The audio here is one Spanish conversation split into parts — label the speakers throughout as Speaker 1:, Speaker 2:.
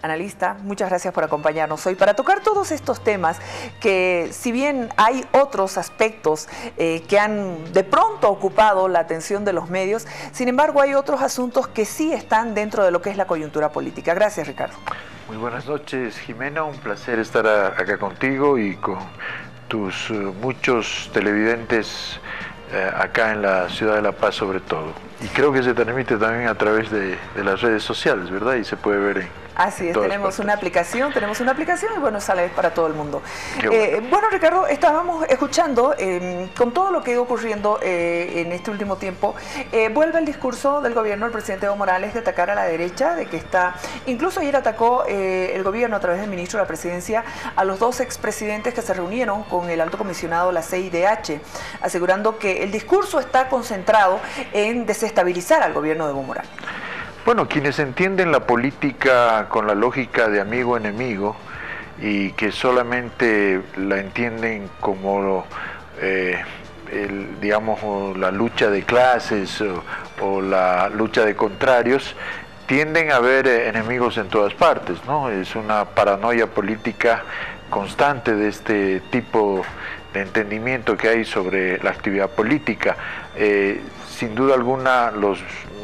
Speaker 1: Analista, muchas gracias por acompañarnos hoy para tocar todos estos temas que, si bien hay otros aspectos que han de pronto ocupado la atención de los medios, sin embargo hay otros asuntos que sí están dentro de lo que es la coyuntura política. Gracias, Ricardo.
Speaker 2: Muy buenas noches, Jimena, un placer estar acá contigo y con tus muchos televidentes acá en la ciudad de La Paz sobre todo. Y creo que se transmite también a través de las redes sociales, ¿verdad? Y se puede ver
Speaker 1: Así es, tenemos una aplicación y bueno, sale para todo el mundo. Bueno, Ricardo, estábamos escuchando, con todo lo que ha ido ocurriendo en este último tiempo, vuelve el discurso del gobierno del presidente Evo Morales de atacar a la derecha, de que está, incluso ayer atacó el gobierno a través del ministro de la Presidencia a los dos expresidentes que se reunieron con el alto comisionado de la CIDH, asegurando que el discurso está concentrado en desestabilizar al gobierno de Evo Morales.
Speaker 2: Bueno, quienes entienden la política con la lógica de amigo-enemigo y que solamente la entienden como, digamos, la lucha de clases o la lucha de contrarios, tienden a ver enemigos en todas partes, ¿no? Es una paranoia política constante de este tipo de entendimiento que hay sobre la actividad política. Sin duda alguna, los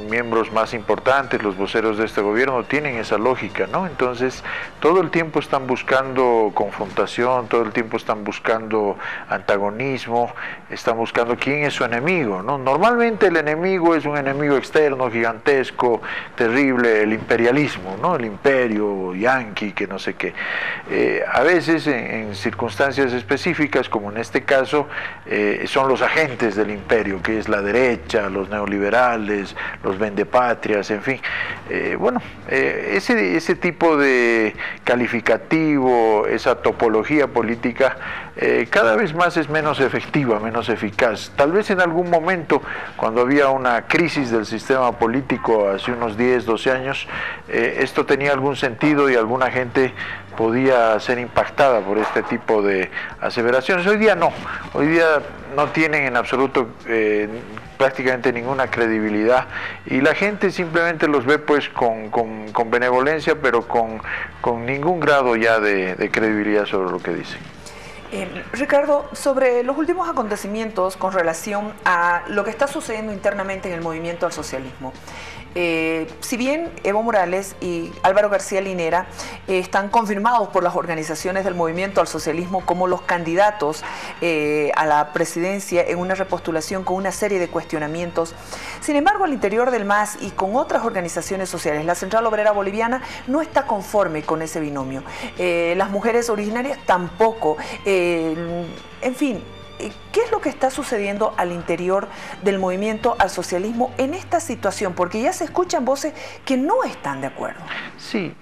Speaker 2: miembros más importantes, los voceros de este gobierno, tienen esa lógica, ¿no? Entonces, todo el tiempo están buscando confrontación, todo el tiempo están buscando antagonismo, están buscando quién es su enemigo, ¿no? Normalmente el enemigo es un enemigo externo, gigantesco, terrible, el imperialismo, ¿no? El imperio yanqui, que no sé qué. A veces, en circunstancias específicas, como en este caso, son los agentes del imperio, que es la derecha, los neoliberales, los vendepatrias, en fin. Ese tipo de calificativo, esa topología política, cada vez más es menos efectiva, menos eficaz. Tal vez en algún momento, cuando había una crisis del sistema político hace unos 10, 12 años, esto tenía algún sentido y alguna gente podía ser impactada por este tipo de aseveraciones. Hoy día no tienen en absoluto prácticamente ninguna credibilidad y la gente simplemente los ve pues con benevolencia, pero con ningún grado ya de credibilidad sobre lo que dicen.
Speaker 1: Ricardo, sobre los últimos acontecimientos con relación a lo que está sucediendo internamente en el movimiento al socialismo, si bien Evo Morales y Álvaro García Linera están confirmados por las organizaciones del movimiento al socialismo como los candidatos a la presidencia en una repostulación con una serie de cuestionamientos, sin embargo al interior del MAS y con otras organizaciones sociales, la Central Obrera Boliviana no está conforme con ese binomio, las mujeres originarias tampoco, en fin. ¿Qué es lo que está sucediendo al interior del movimiento al socialismo en esta situación? Porque ya se escuchan voces que no están de acuerdo.
Speaker 2: Sí,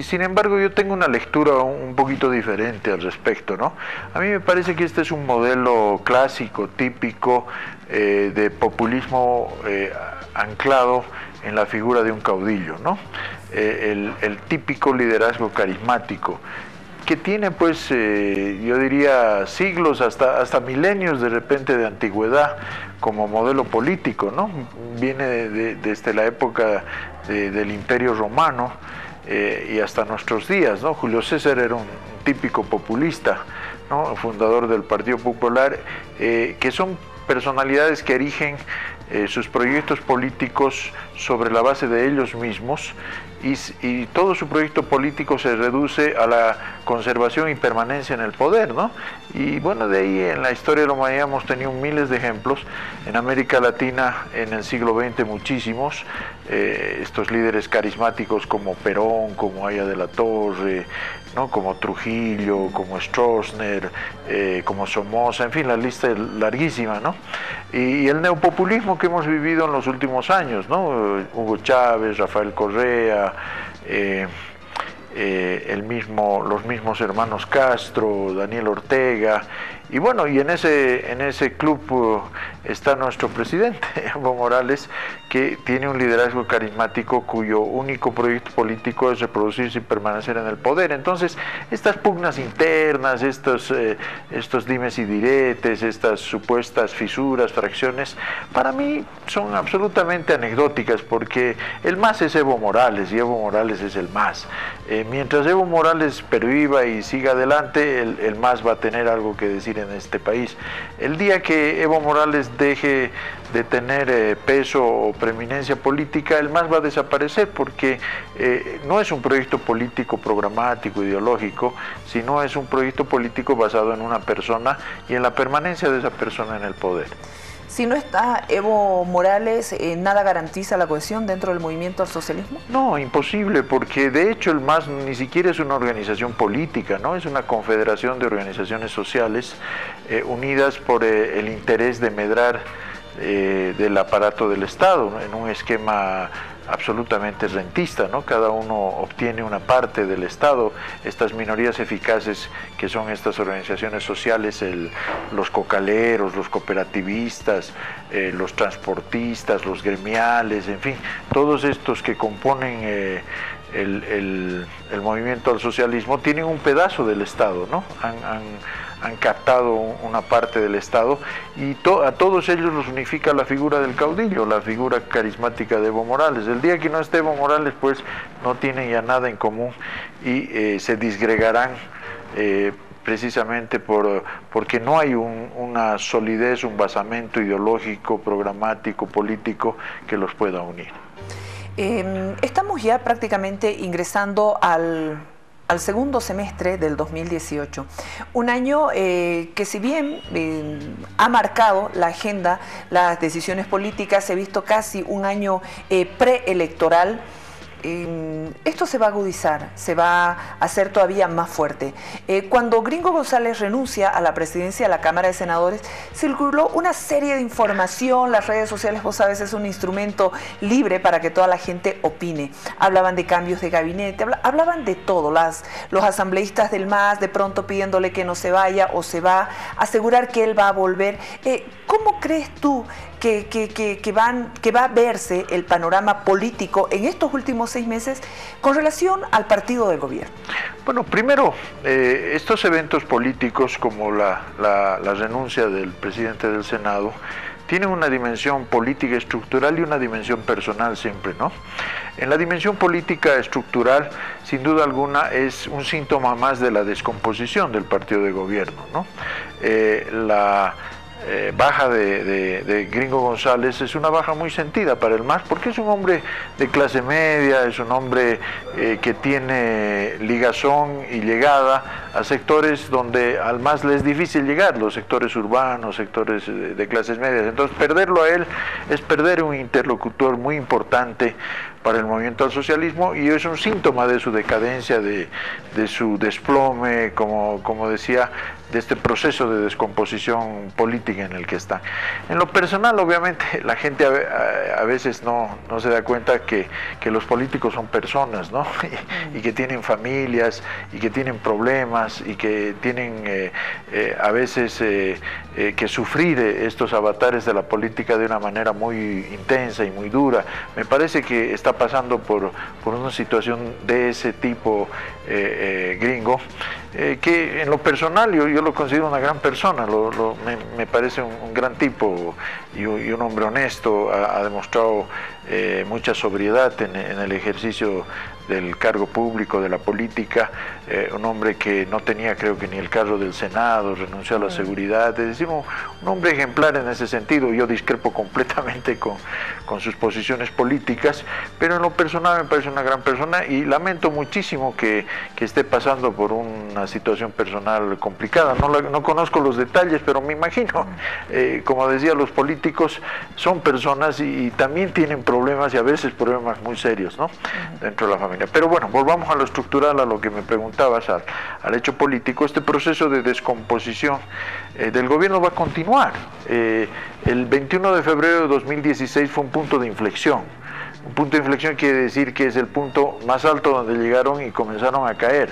Speaker 2: sin embargo yo tengo una lectura un poquito diferente al respecto, ¿no? A mí me parece que este es un modelo clásico, típico, de populismo anclado en la figura de un caudillo, ¿no? El típico liderazgo carismático, que tiene pues, yo diría, siglos, hasta milenios de repente de antigüedad como modelo político, ¿no? Viene desde la época del Imperio Romano y hasta nuestros días, ¿no? Julio César era un típico populista, ¿no? Fundador del Partido Popular, que son personalidades que erigen sus proyectos políticos sobre la base de ellos mismos y todo su proyecto político se reduce a la conservación y permanencia en el poder, ¿no? Y bueno, de ahí en la historia de la humanidad hemos tenido miles de ejemplos, en América Latina en el siglo XX muchísimos, estos líderes carismáticos como Perón, como Aya de la Torre, ¿no? Como Trujillo, como Stroessner, como Somoza, en fin, la lista es larguísima, ¿no? Y el neopopulismo que hemos vivido en los últimos años, ¿no? Hugo Chávez, Rafael Correa, los mismos hermanos Castro, Daniel Ortega, Y bueno, y en ese club está nuestro presidente, Evo Morales, que tiene un liderazgo carismático cuyo único proyecto político es reproducirse y permanecer en el poder. Entonces, estas pugnas internas, estos dimes y diretes, estas supuestas fisuras, fracciones, para mí son absolutamente anecdóticas, porque el MAS es Evo Morales y Evo Morales es el MAS. Mientras Evo Morales perviva y siga adelante, el MAS va a tener algo que decir en este país. El día que Evo Morales deje de tener peso o preeminencia política, el MAS va a desaparecer, porque no es un proyecto político programático, ideológico, sino es un proyecto político basado en una persona y en la permanencia de esa persona en el poder.
Speaker 1: Si no está Evo Morales, ¿nada garantiza la cohesión dentro del movimiento al socialismo?
Speaker 2: No, imposible, porque de hecho el MAS ni siquiera es una organización política, ¿no? Es una confederación de organizaciones sociales unidas por el interés de medrar del aparato del Estado, ¿no? En un esquema absolutamente rentista, ¿no? Cada uno obtiene una parte del Estado. Estas minorías eficaces que son estas organizaciones sociales, los cocaleros, los cooperativistas, los transportistas, los gremiales, en fin, todos estos que componen el movimiento al socialismo tienen un pedazo del Estado, ¿no? Han captado una parte del Estado, y a todos ellos los unifica la figura del caudillo, la figura carismática de Evo Morales. El día que no esté Evo Morales, pues no tienen ya nada en común y se disgregarán precisamente porque no hay una solidez, un basamento ideológico, programático, político que los pueda unir.
Speaker 1: Estamos ya prácticamente ingresando al segundo semestre del 2018, un año que, si bien ha marcado la agenda, las decisiones políticas, se ha visto casi un año preelectoral. Esto se va a agudizar, se va a hacer todavía más fuerte. Cuando Gringo González renuncia a la presidencia de la Cámara de Senadores, circuló una serie de información. Las redes sociales, vos sabes, es un instrumento libre para que toda la gente opine. Hablaban de cambios de gabinete, hablaban de todo. Los asambleístas del MAS de pronto pidiéndole que no se vaya o se va, asegurar que él va a volver. ¿Cómo crees tú que va a verse el panorama político en estos últimos 6 meses con relación al partido del gobierno?
Speaker 2: Bueno, primero, estos eventos políticos como la renuncia del presidente del Senado tienen una dimensión política estructural y una dimensión personal siempre, ¿no? En la dimensión política estructural, sin duda alguna, es un síntoma más de la descomposición del partido de gobierno, ¿no? La baja de Gringo González es una baja muy sentida para el MAS, porque es un hombre de clase media, es un hombre que tiene ligazón y llegada a sectores donde al MAS le es difícil llegar, los sectores urbanos, sectores de clases medias. Entonces, perderlo a él es perder un interlocutor muy importante para el movimiento al socialismo, y es un síntoma de su decadencia, de su desplome, como decía, de este proceso de descomposición política en el que está. En lo personal, obviamente, la gente a veces no se da cuenta que los políticos son personas, ¿no? Y que tienen familias, y que tienen problemas, y que tienen a veces que sufrir estos avatares de la política de una manera muy intensa y muy dura. Me parece que está pasando por una situación de ese tipo Gringo, que en lo personal yo lo considero una gran persona, me parece un gran tipo y un hombre honesto. Ha demostrado mucha sobriedad en el ejercicio del cargo público, de la política, un hombre que no tenía, creo que, ni el cargo del Senado, renunció a la seguridad, es decir, un hombre ejemplar en ese sentido. Yo discrepo completamente con sus posiciones políticas, pero en lo personal me parece una gran persona, y lamento muchísimo que esté pasando por una situación personal complicada. No conozco los detalles, pero me imagino, como decía, los políticos son personas y también tienen problemas, y a veces problemas muy serios, ¿no?, dentro de la familia. Pero bueno, volvamos a lo estructural, a lo que me preguntabas, al hecho político. Este proceso de descomposición del gobierno va a continuar. El 21 de febrero de 2016 fue un punto de inflexión. Un punto de inflexión quiere decir que es el punto más alto donde llegaron y comenzaron a caer.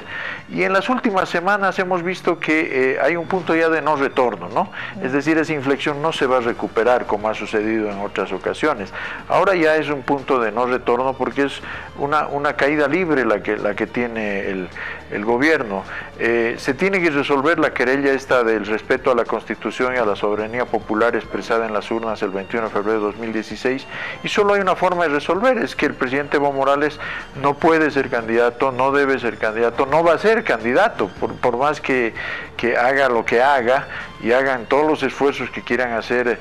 Speaker 2: Y en las últimas semanas hemos visto que hay un punto ya de no retorno, ¿no? Es decir, esa inflexión no se va a recuperar como ha sucedido en otras ocasiones. Ahora ya es un punto de no retorno porque es una caída libre la que tiene el gobierno. Se tiene que resolver la querella esta del respeto a la Constitución y a la soberanía popular expresada en las urnas el 21 de febrero de 2016, y solo hay una forma de resolver, es que el presidente Evo Morales no puede ser candidato, no debe ser candidato, no va a ser candidato, por más que haga lo que haga y hagan todos los esfuerzos que quieran hacer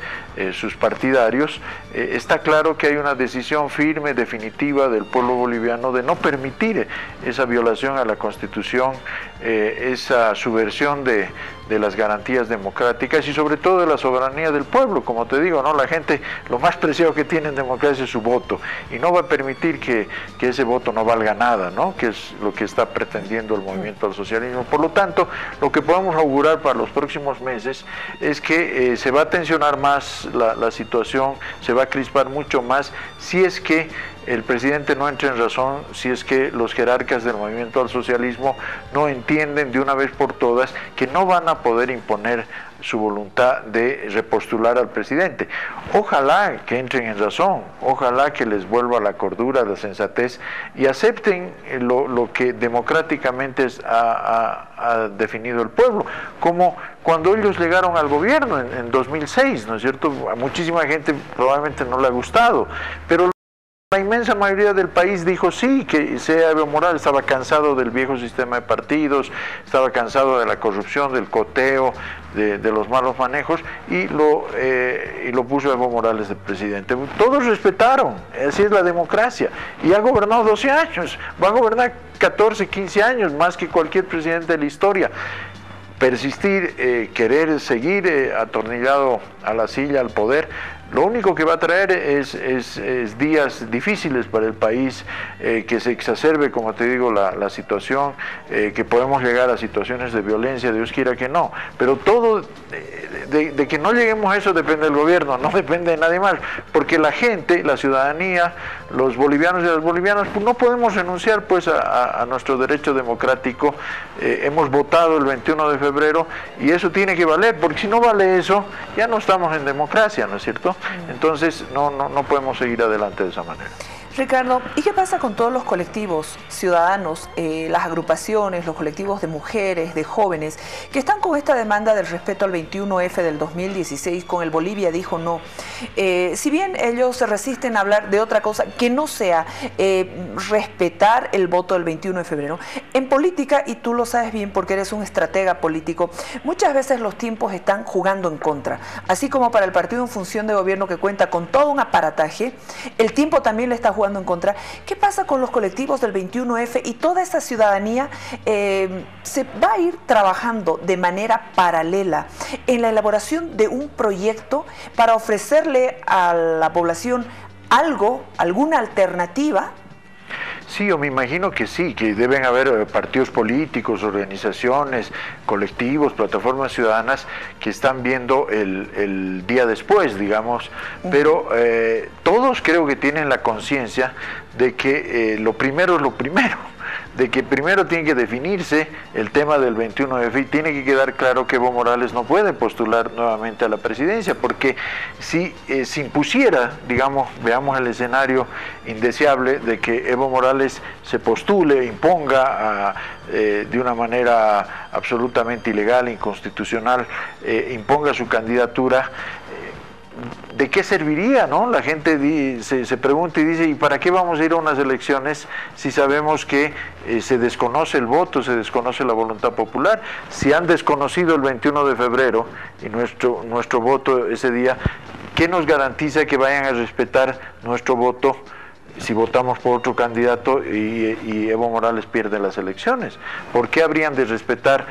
Speaker 2: sus partidarios. Está claro que hay una decisión firme, definitiva del pueblo boliviano de no permitir esa violación a la Constitución, esa subversión de las garantías democráticas y sobre todo de la soberanía del pueblo. Como te digo, ¿no? La gente, lo más preciado que tiene en democracia es su voto, y no va a permitir que ese voto no valga nada, ¿no? Que es lo que está pretendiendo el movimiento al socialismo. Por lo tanto, lo que podemos augurar para los próximos meses es que se va a tensionar más la situación, se va a crispar mucho más si es que el presidente no entra en razón, si es que los jerarcas del movimiento al socialismo no entienden de una vez por todas que no van a poder imponer su voluntad de repostular al presidente. Ojalá que entren en razón, ojalá que les vuelva la cordura, la sensatez y acepten lo que democráticamente ha definido el pueblo, como cuando ellos llegaron al gobierno en 2006, ¿no es cierto? A muchísima gente probablemente no le ha gustado, pero la inmensa mayoría del país dijo sí, que Evo Morales estaba cansado del viejo sistema de partidos, estaba cansado de la corrupción, del coteo, de los malos manejos, y lo puso Evo Morales de presidente. Todos respetaron, así es la democracia, y ha gobernado 12 años, va a gobernar 14, 15 años, más que cualquier presidente de la historia. Persistir, querer seguir atornillado a la silla, al poder, lo único que va a traer es días difíciles para el país, que se exacerbe, como te digo, la situación, que podemos llegar a situaciones de violencia, Dios quiera que no, pero todo, de que no lleguemos a eso depende del gobierno, no depende de nadie más, porque la gente, la ciudadanía, los bolivianos y las bolivianas, pues no podemos renunciar pues a nuestro derecho democrático. Hemos votado el 21 de febrero y eso tiene que valer, porque si no vale eso, ya no estamos en democracia, ¿no es cierto? Entonces no podemos seguir adelante de esa manera.
Speaker 1: Ricardo, ¿y qué pasa con todos los colectivos ciudadanos, las agrupaciones, los colectivos de mujeres, de jóvenes, que están con esta demanda del respeto al 21F del 2016 con el Bolivia dijo no? Si bien ellos se resisten a hablar de otra cosa que no sea respetar el voto del 21 de febrero, en política, y tú lo sabes bien porque eres un estratega político, muchas veces los tiempos están jugando en contra. Así como para el partido en función de gobierno que cuenta con todo un aparataje, el tiempo también le está jugando en contra. ¿Qué pasa con los colectivos del 21F y toda esa ciudadanía? Se va a ir trabajando de manera paralela en la elaboración de un proyecto para ofrecerle a la población alguna alternativa.
Speaker 2: Sí, yo me imagino que sí, que deben haber partidos políticos, organizaciones, colectivos, plataformas ciudadanas que están viendo el día después, digamos, pero todos creo que tienen la conciencia de que lo primero es lo primero, de que primero tiene que definirse el tema del 21F y tiene que quedar claro que Evo Morales no puede postular nuevamente a la presidencia, porque si se impusiera, digamos, veamos el escenario indeseable de que Evo Morales se postule, imponga de una manera absolutamente ilegal, inconstitucional, imponga su candidatura, ¿de qué serviría, no? La gente se pregunta y dice, ¿y para qué vamos a ir a unas elecciones si sabemos que se desconoce el voto, se desconoce la voluntad popular? Si han desconocido el 21 de febrero y nuestro voto ese día, ¿qué nos garantiza que vayan a respetar nuestro voto si votamos por otro candidato y Evo Morales pierde las elecciones? ¿Por qué habrían de respetar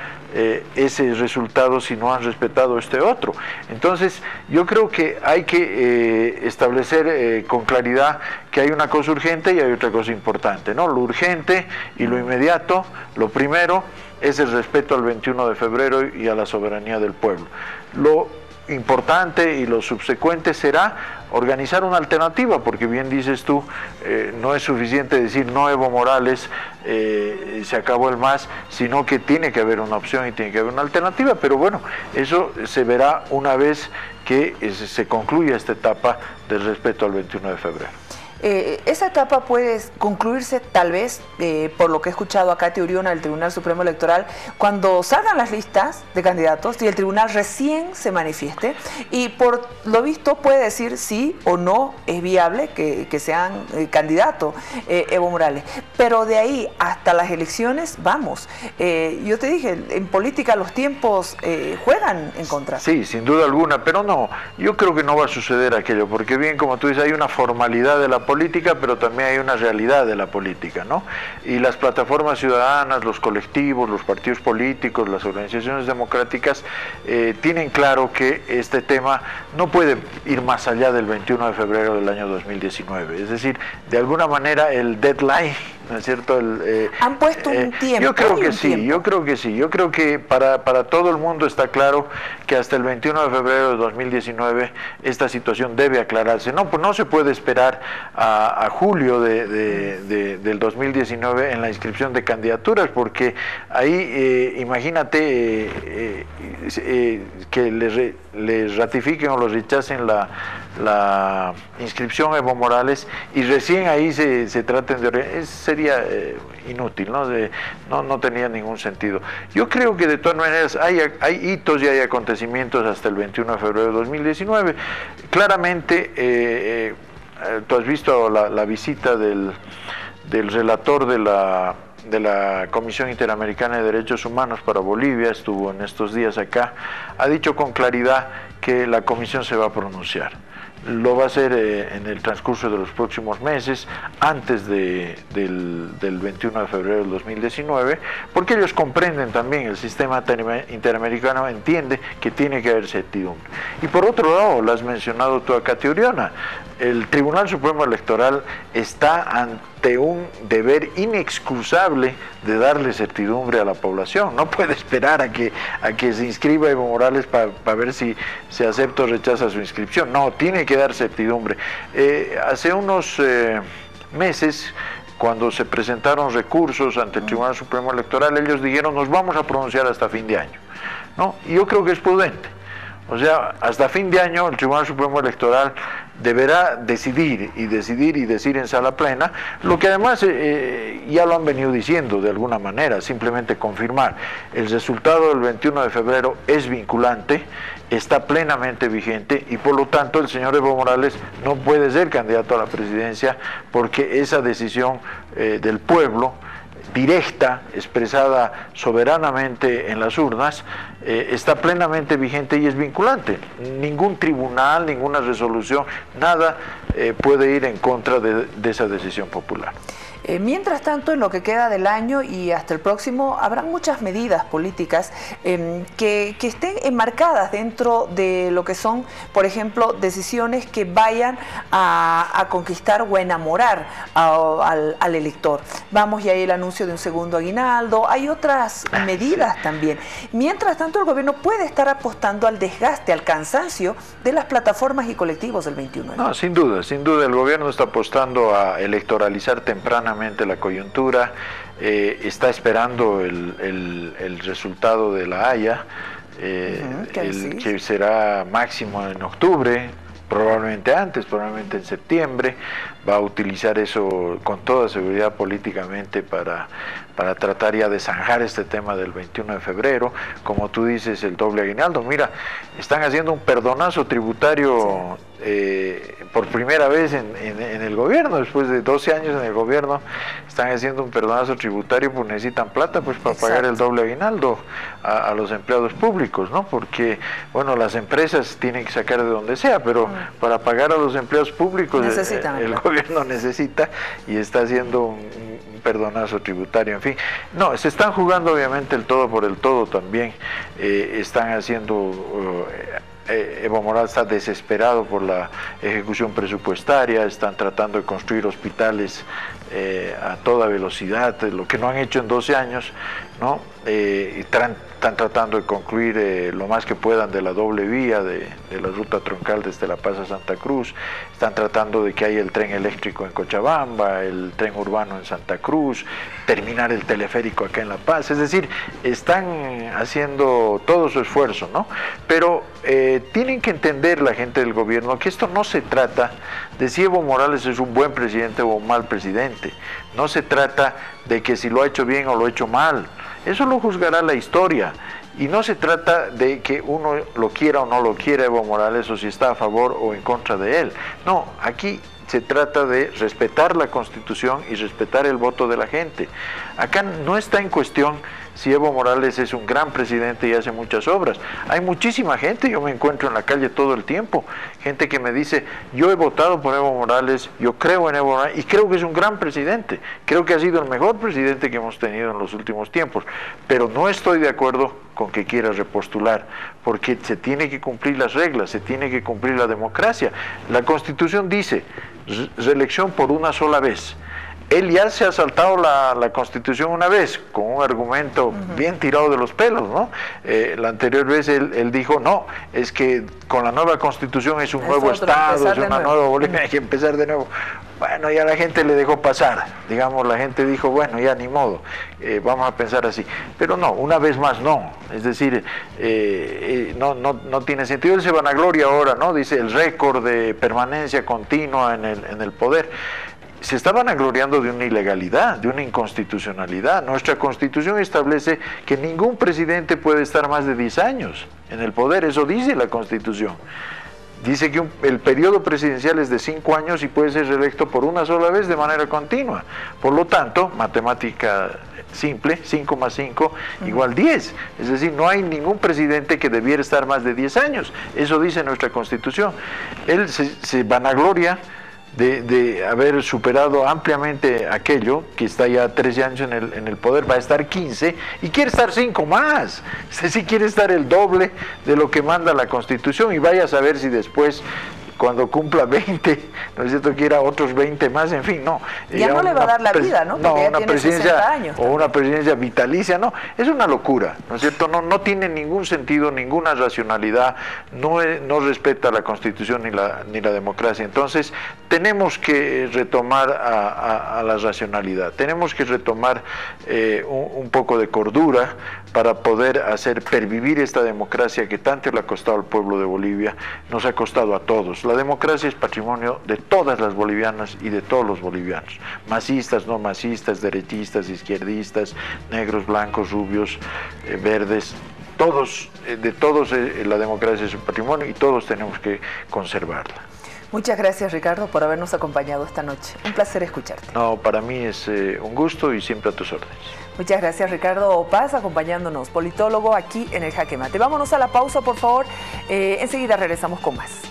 Speaker 2: ese resultado si no han respetado este otro? Entonces yo creo que hay que establecer con claridad que hay una cosa urgente y hay otra cosa importante, ¿no? Lo urgente y lo inmediato, lo primero es el respeto al 21 de febrero y a la soberanía del pueblo. Lo importante y lo subsecuente será organizar una alternativa, porque bien dices tú, no es suficiente decir no Evo Morales, se acabó el MAS, sino que tiene que haber una opción y tiene que haber una alternativa, pero bueno, eso se verá una vez que se concluya esta etapa del respeto al 21 de febrero.
Speaker 1: Esa etapa puede concluirse tal vez, por lo que he escuchado a Katy Uriona del Tribunal Supremo Electoral, cuando salgan las listas de candidatos y el tribunal recién se manifieste, y por lo visto puede decir sí o no es viable que sean candidato Evo Morales, pero de ahí hasta las elecciones vamos. Yo te dije, en política los tiempos juegan en contra.
Speaker 2: Sí, sin duda alguna, pero no, yo creo que no va a suceder aquello, porque bien, como tú dices, hay una formalidad de la política, pero también hay una realidad de la política, ¿no? Y las plataformas ciudadanas, los colectivos, los partidos políticos, las organizaciones democráticas tienen claro que este tema no puede ir más allá del 21 de febrero del año 2019. Es decir, de alguna manera el deadline, ¿no es cierto?
Speaker 1: Han puesto un tiempo.
Speaker 2: Yo creo que sí, yo creo que sí. Yo creo que para todo el mundo está claro que hasta el 21 de febrero de 2019 esta situación debe aclararse. No, pues no se puede esperar a julio del 2019 en la inscripción de candidaturas, porque ahí imagínate que les ratifiquen o los rechacen la inscripción a Evo Morales y recién ahí se traten de... sería inútil, ¿no? No tenía ningún sentido. Yo creo que de todas maneras hay hitos y hay acontecimientos hasta el 21 de febrero de 2019. Claramente, tú has visto la visita del relator de la Comisión Interamericana de Derechos Humanos para Bolivia, estuvo en estos días acá, ha dicho con claridad que la comisión se va a pronunciar. Lo va a hacer en el transcurso de los próximos meses, antes del 21 de febrero del 2019, porque ellos comprenden también, el sistema interamericano entiende que tiene que haber certidumbre. Y por otro lado, lo has mencionado tú a Katy Uriona, el Tribunal Supremo Electoral está ante un deber inexcusable de darle certidumbre a la población. No puede esperar a que se inscriba Evo Morales para ver si se acepta o rechaza su inscripción. No, tiene que dar certidumbre. Hace unos meses, cuando se presentaron recursos ante el Tribunal Supremo Electoral, ellos dijeron, nos vamos a pronunciar hasta fin de año, ¿no? Y yo creo que es prudente. O sea, hasta fin de año el Tribunal Supremo Electoral deberá decidir en sala plena, lo que además ya lo han venido diciendo de alguna manera, simplemente confirmar. El resultado del 21 de febrero es vinculante, está plenamente vigente y por lo tanto el señor Evo Morales no puede ser candidato a la presidencia porque esa decisión del pueblo, directa, expresada soberanamente en las urnas, está plenamente vigente y es vinculante. Ningún tribunal, ninguna resolución, nada puede ir en contra de esa decisión popular.
Speaker 1: Mientras tanto, en lo que queda del año y hasta el próximo, habrá muchas medidas políticas que estén enmarcadas dentro de lo que son, por ejemplo, decisiones que vayan a conquistar o enamorar al elector. Vamos, ya hay el anuncio de un segundo aguinaldo, hay otras medidas también. Mientras tanto, el gobierno puede estar apostando al desgaste, al cansancio de las plataformas y colectivos del 21.
Speaker 2: No, sin duda, el gobierno está apostando a electoralizar tempranamente la coyuntura, está esperando el resultado de la Haya, que será máximo en octubre, probablemente antes, probablemente en septiembre. Va a utilizar eso con toda seguridad políticamente para tratar ya de zanjar este tema del 21 de febrero. Como tú dices, el doble aguinaldo. Mira, están haciendo un perdonazo tributario por primera vez en el gobierno, después de 12 años en el gobierno, están haciendo un perdonazo tributario, pues necesitan plata pues para pagar el doble aguinaldo a los empleados públicos, ¿no? Porque, bueno, las empresas tienen que sacar de donde sea, pero para pagar a los empleados públicos el gobierno necesita y está haciendo un perdonazo tributario, en fin. No, se están jugando obviamente el todo por el todo también, están haciendo Evo Morales está desesperado por la ejecución presupuestaria, están tratando de construir hospitales a toda velocidad, lo que no han hecho en 12 años, ¿no? Están tratando de concluir lo más que puedan de la doble vía de la ruta troncal desde La Paz a Santa Cruz, están tratando de que haya el tren eléctrico en Cochabamba, el tren urbano en Santa Cruz, terminar el teleférico acá en La Paz, es decir, están haciendo todo su esfuerzo, ¿no? Pero tienen que entender la gente del gobierno que esto no se trata de si Evo Morales es un buen presidente o un mal presidente, no se trata de que si lo ha hecho bien o lo ha hecho mal, eso lo juzgará la historia, y no se trata de que uno lo quiera o no lo quiera Evo Morales, o si está a favor o en contra de él. No, aquí se trata de respetar la Constitución y respetar el voto de la gente. Acá no está en cuestión si Evo Morales es un gran presidente y hace muchas obras. Hay muchísima gente, yo me encuentro en la calle todo el tiempo, gente que me dice, yo he votado por Evo Morales, yo creo en Evo Morales y creo que es un gran presidente, creo que ha sido el mejor presidente que hemos tenido en los últimos tiempos, pero no estoy de acuerdo con que quiera repostular, porque se tiene que cumplir las reglas, se tiene que cumplir la democracia. La Constitución dice, reelección por una sola vez. Él ya se ha saltado la Constitución una vez, con un argumento bien tirado de los pelos, ¿no? La anterior vez él dijo, no, es que con la nueva Constitución es un nuevo Estado, es una nueva Bolivia, hay que empezar de nuevo. Bueno, ya la gente le dejó pasar, digamos, la gente dijo, bueno, ya ni modo, vamos a pensar así. Pero no, una vez más no, es decir, no tiene sentido. Él se vanagloria ahora, ¿no? Dice el récord de permanencia continua en el poder. Se está vanagloriando de una ilegalidad, de una inconstitucionalidad. Nuestra Constitución establece que ningún presidente puede estar más de 10 años en el poder, eso dice la Constitución. Dice que el periodo presidencial es de 5 años y puede ser reelecto por una sola vez de manera continua. Por lo tanto, matemática simple, 5 más 5 igual 10. Es decir, no hay ningún presidente que debiera estar más de 10 años. Eso dice nuestra Constitución. Él se vanagloria de haber superado ampliamente aquello, que está ya 13 años en el poder, va a estar 15 y quiere estar 5 más, es decir, quiere estar el doble de lo que manda la Constitución, y vaya a saber si después, cuando cumpla 20, ¿no es cierto?, quiera otros 20 más, en fin, no.
Speaker 1: Ya no le va a dar la vida, ¿no?
Speaker 2: No,
Speaker 1: ya
Speaker 2: una
Speaker 1: tiene
Speaker 2: presidencia
Speaker 1: 60 años
Speaker 2: o una presidencia vitalicia, no, es una locura, ¿no es cierto? No tiene ningún sentido, ninguna racionalidad, no respeta la Constitución ni la democracia. Entonces, tenemos que retomar a la racionalidad, tenemos que retomar un poco de cordura para poder hacer pervivir esta democracia que tanto le ha costado al pueblo de Bolivia, nos ha costado a todos. La democracia es patrimonio de todas las bolivianas y de todos los bolivianos, masistas, no masistas, derechistas, izquierdistas, negros, blancos, rubios, verdes, todos, de todos la democracia es un patrimonio y todos tenemos que conservarla.
Speaker 1: Muchas gracias, Ricardo, por habernos acompañado esta noche. Un placer escucharte.
Speaker 2: No, para mí es un gusto y siempre a tus órdenes.
Speaker 1: Muchas gracias, Ricardo Paz, acompañándonos, politólogo aquí en el Jaque Mate. Vámonos a la pausa, por favor. Enseguida regresamos con más.